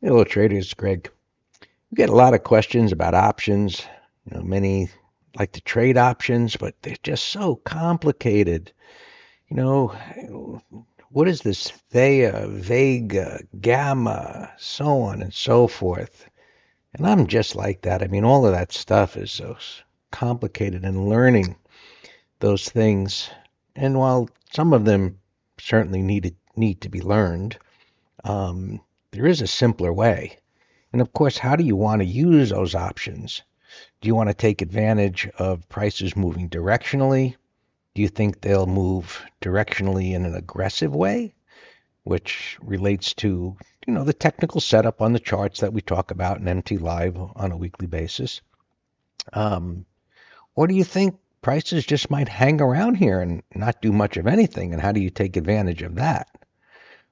Hello, traders. Greg. We get a lot of questions about options. Many like to trade options, but they're just so complicated. You know, what is this theta, vega, gamma, so on and so forth? And I'm just like that. I mean, all of that stuff is so complicated, and learning those things. And while some of them certainly need to be learned, um, there is a simpler way. And of course, how do you want to use those options? Do you want to take advantage of prices moving directionally? Do you think they'll move directionally in an aggressive way, which relates to, the technical setup on the charts that we talk about in MT Live on a weekly basis? Um, or do you think prices just might hang around here and not do much of anything? And how do you take advantage of that?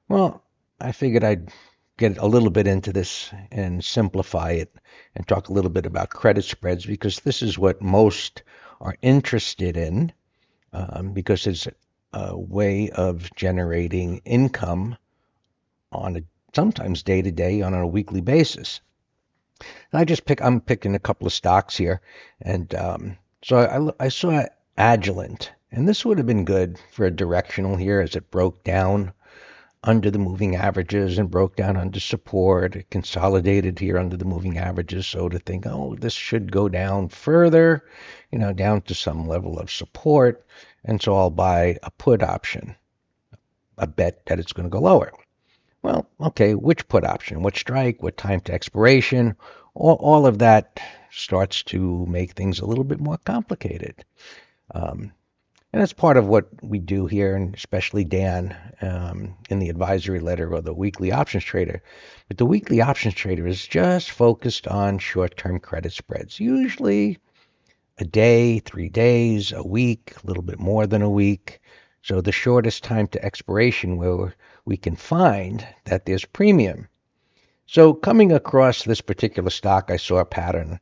Well, I figured I'd get a little bit into this and simplify it and talk a little bit about credit spreads because this is what most are interested in because it's a way of generating income on a sometimes day to day on a weekly basis. And I'm picking a couple of stocks here, and so I saw Agilent, and this would have been good for a directional here as it broke down under the moving averages and broke down under support. It consolidated here under the moving averages. So to think, oh, this should go down further, down to some level of support. And so I'll buy a put option, a bet that it's going to go lower. Well, okay, which put option? What strike? What time to expiration? All of that starts to make things a little bit more complicated. Um, and that's part of what we do here, and especially Dan in the advisory letter or the weekly options trader. But the weekly options trader is just focused on short-term credit spreads, usually a day, 3 days, a week, a little bit more than a week. So the shortest time to expiration where we can find that there's premium. So coming across this particular stock, I saw a pattern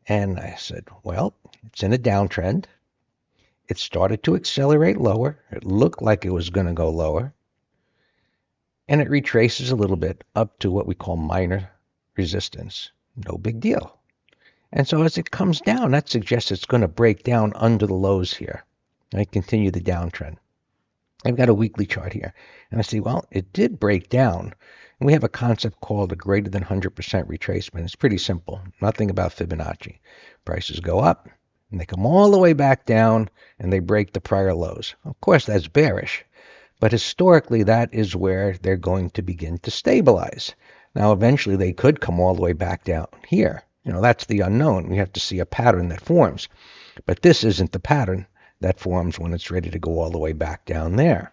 and I said, well, it's in a downtrend. It started to accelerate lower. It looked like it was going to go lower. And it retraces a little bit up to what we call minor resistance. No big deal. And so as it comes down, that suggests it's going to break down under the lows here. I continue the downtrend. I've got a weekly chart here. And I see, well, it did break down. And we have a concept called a greater than 100% retracement. It's pretty simple. Nothing about Fibonacci. Prices go up, and they come all the way back down, and they break the prior lows. Of course, that's bearish. But historically, that is where they're going to begin to stabilize. Now, eventually, they could come all the way back down here. That's the unknown. We have to see a pattern that forms. But this isn't the pattern that forms when it's ready to go all the way back down there.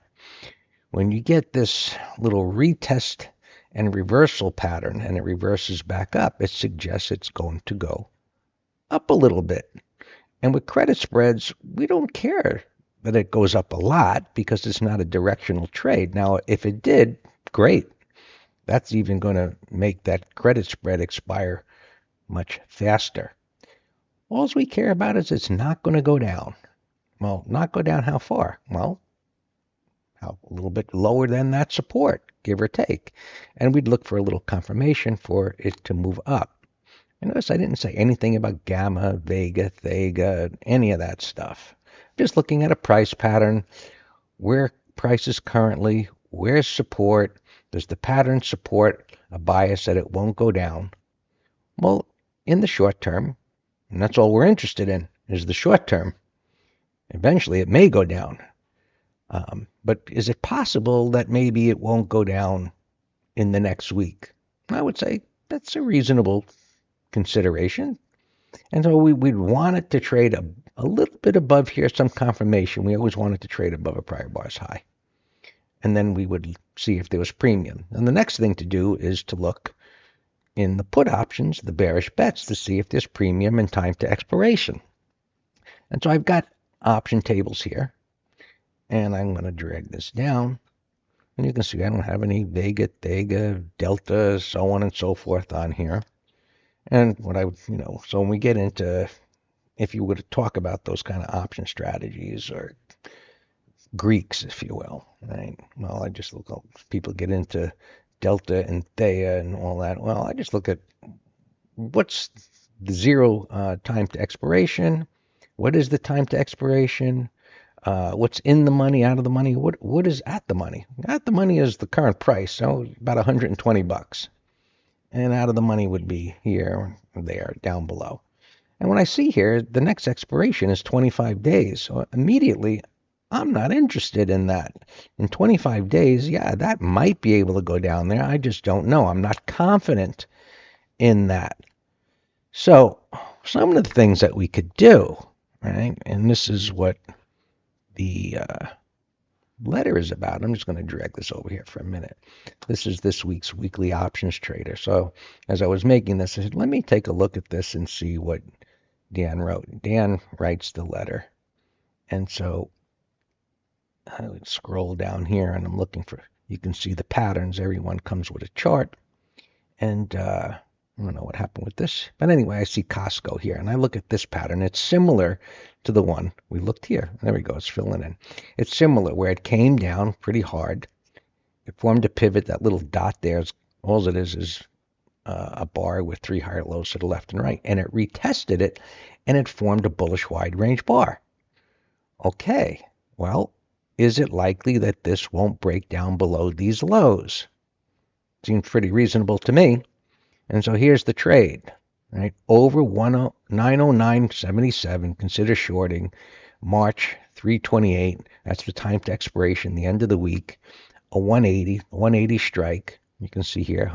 When you get this little retest and reversal pattern and it reverses back up, it suggests it's going to go up a little bit. And with credit spreads, we don't care that it goes up a lot because it's not a directional trade. Now, if it did, great. That's even going to make that credit spread expire much faster. All we care about is it's not going to go down. Well, not go down how far? Well, a little bit lower than that support, give or take. And we'd look for a little confirmation for it to move up. And notice I didn't say anything about gamma, vega, theta, any of that stuff. Just looking at a price pattern, where price is currently, where's support, does the pattern support a bias that it won't go down? Well, in the short term, and that's all we're interested in, is the short term. Eventually, it may go down. But is it possible that maybe it won't go down in the next week? I would say that's a reasonable consideration. And so we'd want it to trade a little bit above here, some confirmation. We always want it to trade above a prior bars high. And then we would see if there was premium. And the next thing to do is to look in the put options, the bearish bets, to see if there's premium and time to expiration. And so I've got option tables here. And I'm going to drag this down. And you can see I don't have any vega, theta, delta, so on and so forth on here. And what I would, so when we get into, if you were to talk about those kind of option strategies or Greeks, if you will, right? Well, I just look, people get into delta and theta and all that. Well, I just look at what's the zero time to expiration. What is the time to expiration? What's in the money, out of the money? What is at the money? At the money is the current price, so about $120. And out of the money would be here, there, down below. And when I see here, the next expiration is 25 days. So immediately, I'm not interested in that. In 25 days, yeah, that might be able to go down there. I just don't know. I'm not confident in that. So some of the things that we could do, right? And this is what the letter is about. I'm just going to drag this over here for a minute. This is this week's weekly options trader. So as I was making this, I said, let me take a look at this and see what Dan wrote. Dan writes the letter. And so I would scroll down here and I'm looking for, you can see the patterns. Everyone comes with a chart. And I don't know what happened with this. But anyway, I see Costco here. And I look at this pattern. It's similar to the one we looked here. There we go. It's filling in. It's similar where it came down pretty hard. It formed a pivot. That little dot there, all it is a bar with three higher lows to the left and right. And it retested it, and it formed a bullish wide range bar. Okay, well, is it likely that this won't break down below these lows? Seems pretty reasonable to me. And so here's the trade, right? Over 909.77, consider shorting. March 328, that's the time to expiration, the end of the week. A 180 strike. You can see here,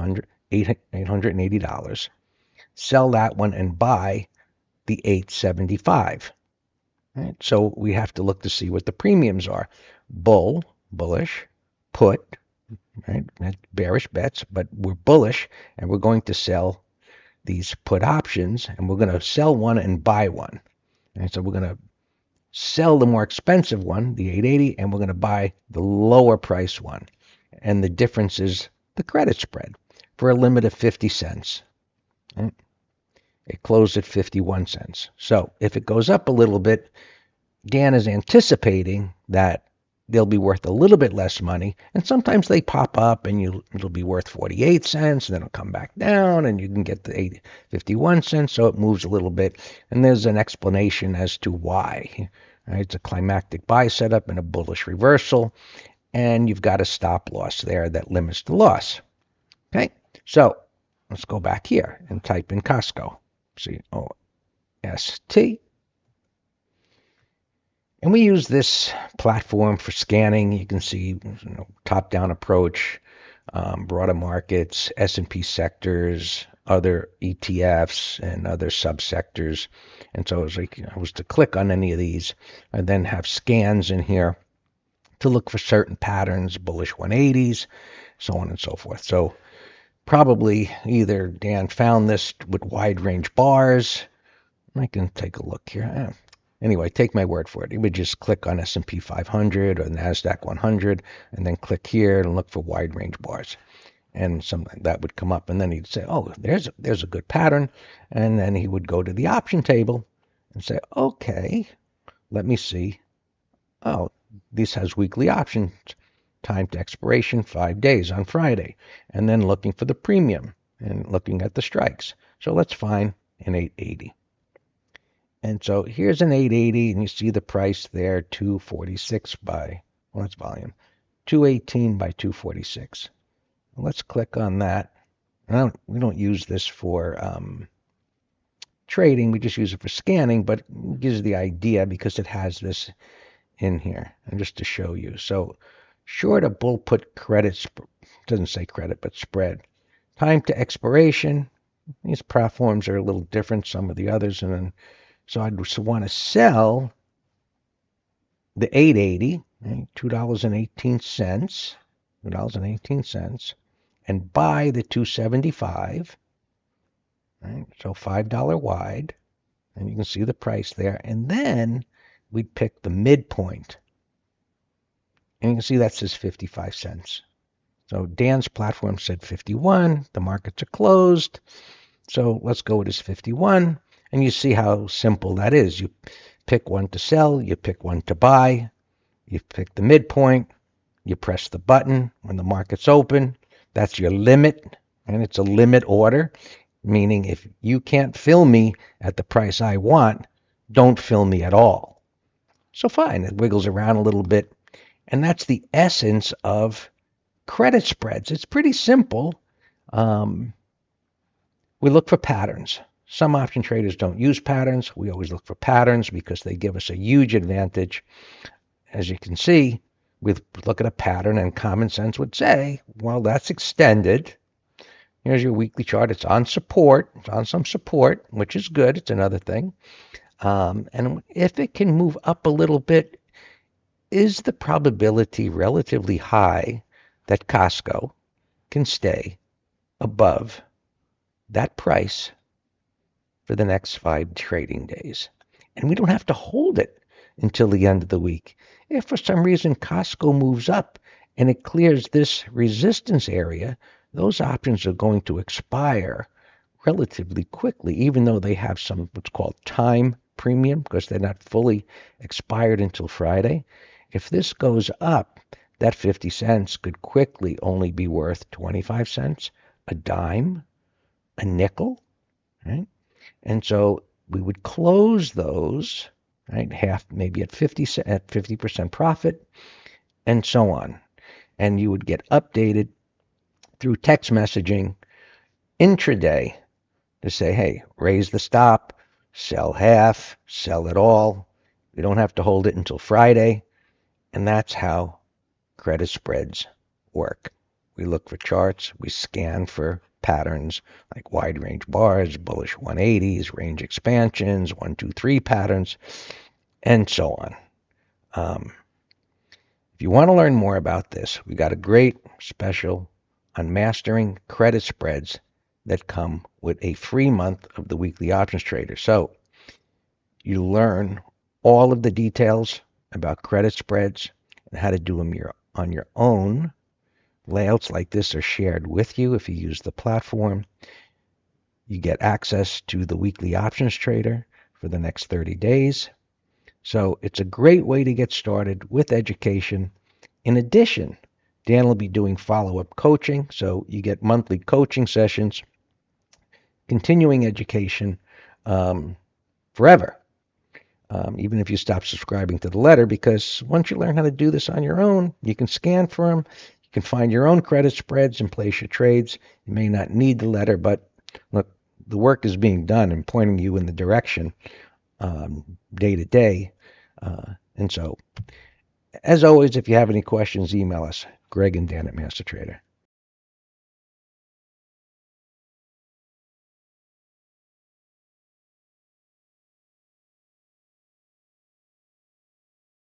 $880. Sell that one and buy the 875. Right? So we have to look to see what the premiums are. Bullish, put, right? Bearish bets, but we're bullish and we're going to sell these put options and we're going to sell one and buy one. And so we're going to sell the more expensive one, the 880, and we're going to buy the lower price one. And the difference is the credit spread for a limit of 50 cents. Right? It closed at 51 cents. So if it goes up a little bit, Dan is anticipating that they'll be worth a little bit less money. And sometimes they pop up and it'll be worth 48 cents and then it'll come back down and you can get the 51 cents. So it moves a little bit. And there's an explanation as to why. Right? It's a climactic buy setup and a bullish reversal. And you've got a stop loss there that limits the loss. Okay, so let's go back here and type in Costco. C-O-S-T. And we use this platform for scanning. You can see top-down approach, broader markets, S&P sectors, other ETFs, and other subsectors. And so I was to click on any of these and then have scans in here to look for certain patterns, bullish 180s, so on and so forth. So probably either Dan found this with wide range bars. I can take a look here. Anyway, take my word for it. You would just click on S&P 500 or NASDAQ 100 and then click here and look for wide range bars. And something that would come up. And then he'd say, oh, there's a good pattern. And then he would go to the option table and say, okay, let me see. Oh, this has weekly options. Time to expiration, 5 days on Friday. And then looking for the premium and looking at the strikes. So let's find an 880. And so here's an 880, and you see the price there, 246 by, well, that's volume, 218 by 246. Let's click on that. We don't use this for trading. We just use it for scanning, but it gives you the idea because it has this in here. And just to show you. So short a bull put credit, doesn't say credit, but spread. Time to expiration. These platforms are a little different, some of the others, and then so I'd want to sell the 880, right, $2.18, $2.18, and buy the 275, right, so $5 wide, and you can see the price there. And then we'd pick the midpoint, and you can see that says 55 cents. So Dan's platform said 51. The markets are closed, so let's go with this 51. And you see how simple that is. You pick one to sell, you pick one to buy, you pick the midpoint, you press the button when the market's open, That's your limit, and it's a limit order, meaning if you can't fill me at the price I want, don't fill me at all. So fine, it wiggles around a little bit, and that's the essence of credit spreads. It's pretty simple. Um, we look for patterns. Some option traders don't use patterns. We always look for patterns because they give us a huge advantage. As you can see, we look at a pattern and common sense would say, well, that's extended. Here's your weekly chart. It's on support. It's on some support, which is good. It's another thing. And if it can move up a little bit, is the probability relatively high that Costco can stay above that price for the next 5 trading days? And we don't have to hold it until the end of the week. If for some reason Costco moves up and it clears this resistance area, those options are going to expire relatively quickly, even though they have some what's called time premium because they're not fully expired until Friday. If this goes up, that 50 cents could quickly only be worth 25 cents, a dime, a nickel, right? And so we would close those, right, half, maybe at 50% profit, and so on. And you would get updated through text messaging intraday to say, hey, raise the stop, sell half, sell it all. We don't have to hold it until Friday. And that's how credit spreads work. We look for charts, we scan for patterns like wide range bars, bullish 180s, range expansions, 1, 2, 3 patterns, and so on. If you want to learn more about this, we got a great special on mastering credit spreads that come with a free month of the Weekly Options Trader. So you learn all of the details about credit spreads and how to do them on your own. Layouts like this are shared with you if you use the platform. You get access to the Weekly Options Trader for the next 30 days. So it's a great way to get started with education. In addition, Dan will be doing follow-up coaching, so you get monthly coaching sessions, continuing education forever. Even if you stop subscribing to the letter, because once you learn how to do this on your own, you can scan for them, you can find your own credit spreads and place your trades. You may not need the letter, but look, the work is being done and pointing you in the direction day to day. And so, as always, if you have any questions, email us, Greg and Dan at Master Trader.